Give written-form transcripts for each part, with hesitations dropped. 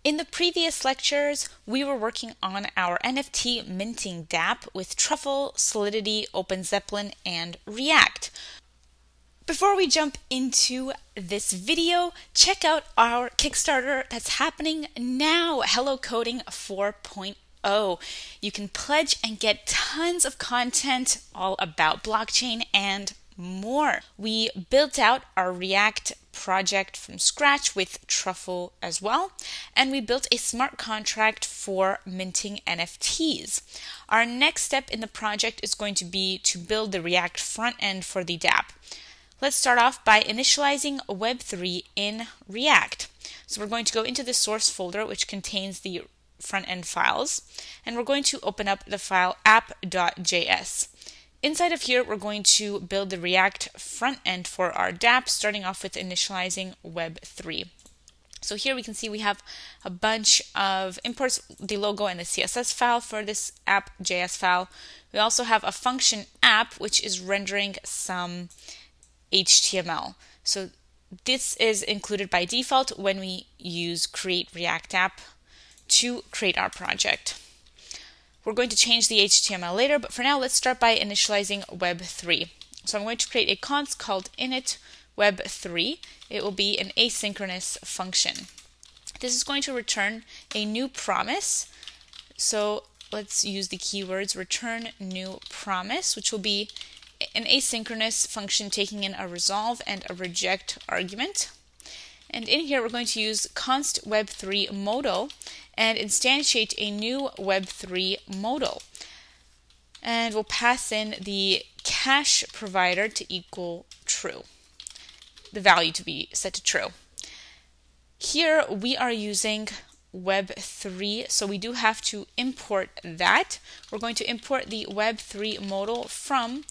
In the previous lectures, we were working on our NFT minting dapp with Truffle, Solidity, OpenZeppelin, and React. Before we jump into this video, check out our Kickstarter that's happening now, Hello Coding 4.0. You can pledge and get tons of content all about blockchain and more. We built out our React project from scratch with Truffle as well, and we built a smart contract for minting NFTs. Our next step in the project is going to be to build the React front end for the dapp. Let's start off by initializing Web3 in React. So we're going to go into the source folder, which contains the front end files, and we're going to open up the file app.js. Inside of here, we're going to build the React front end for our dapp, starting off with initializing Web3. So here we can see we have a bunch of imports, the logo and the CSS file for this app.js file. We also have a function app, which is rendering some HTML. So this is included by default when we use create React app to create our project. We're going to change the HTML later, but for now, let's start by initializing Web3. So I'm going to create a const called init Web3. It will be an asynchronous function. This is going to return a new promise. So let's use the keywords return new promise, which will be an asynchronous function taking in a resolve and a reject argument. And in here, we're going to use const Web3 modal and instantiate a new Web3 modal. And we'll pass in the cache provider to equal true, the value to be set to true. Here we are using Web3, so we do have to import that. We're going to import the Web3 modal from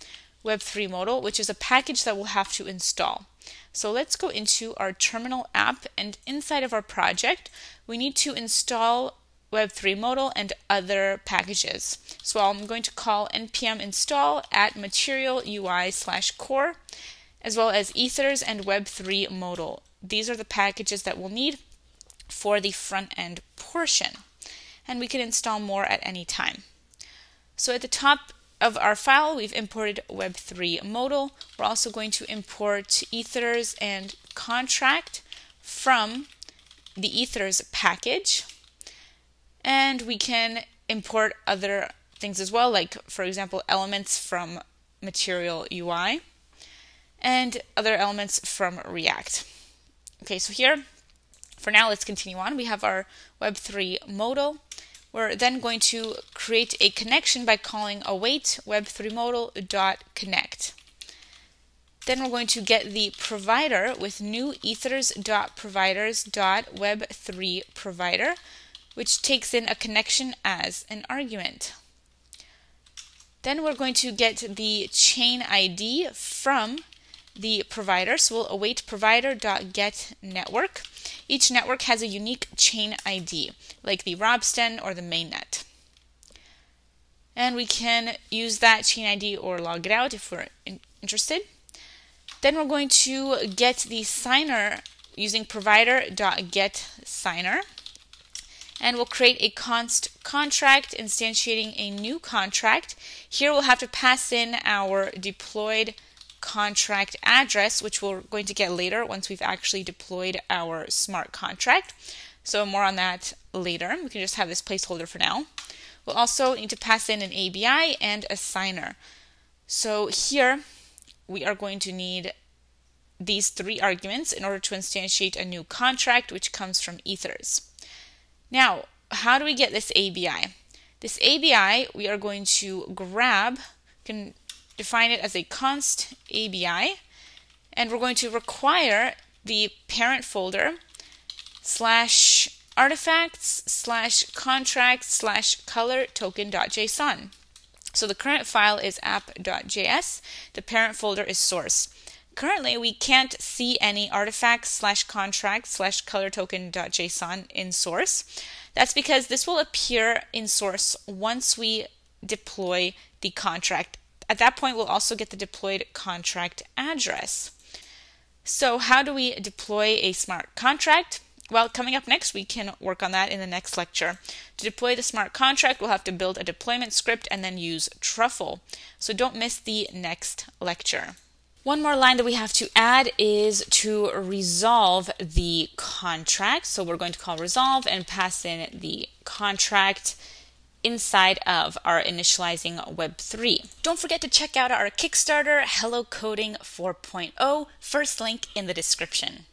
Web3 modal, which is a package that we'll have to install. So let's go into our terminal app, and inside of our project, we need to install Web3 modal and other packages. So I'm going to call npm install at material UI/core, as well as ethers and Web3 modal. These are the packages that we'll need for the front end portion, and we can install more at any time. So at the top of our file, we've imported Web3 modal. We're also going to import ethers and contract from the ethers package. And we can import other things as well, like, for example, elements from Material UI and other elements from React. Okay, so here, for now, let's continue on. We have our Web3 modal. We're then going to create a connection by calling await Web3 modal.connect. Then we're going to get the provider with new ethers.providers.web3 provider, which takes in a connection as an argument. Then we're going to get the chain ID from the provider, so we'll await provider.getNetwork. Each network has a unique chain ID, like the Robsten or the mainnet. And we can use that chain ID or log it out if we're interested. Then we're going to get the signer using provider.getSigner. And we'll create a const contract instantiating a new contract. Here we'll have to pass in our deployed contract address, which we're going to get later once we've actually deployed our smart contract. So more on that later. We can just have this placeholder for now. We'll also need to pass in an ABI and a signer. So here we are going to need these three arguments in order to instantiate a new contract, which comes from ethers. Now, how do we get this ABI? This ABI we are going to grab, can define it as a const ABI, and we're going to require the parent folder /artifacts/contract/color token.json. So the current file is app.js. The parent folder is source. Currently, we can't see any artifacts/contract/color token.json in source. That's because this will appear in source once we deploy the contract. At that point, we'll also get the deployed contract address. So how do we deploy a smart contract? Well, coming up next, we can work on that in the next lecture. To deploy the smart contract, we'll have to build a deployment script and then use Truffle. So don't miss the next lecture. One more line that we have to add is to resolve the contract. So we're going to call resolve and pass in the contract inside of our Initializing Web3. Don't forget to check out our Kickstarter, Hello Coding 4.0, first link in the description.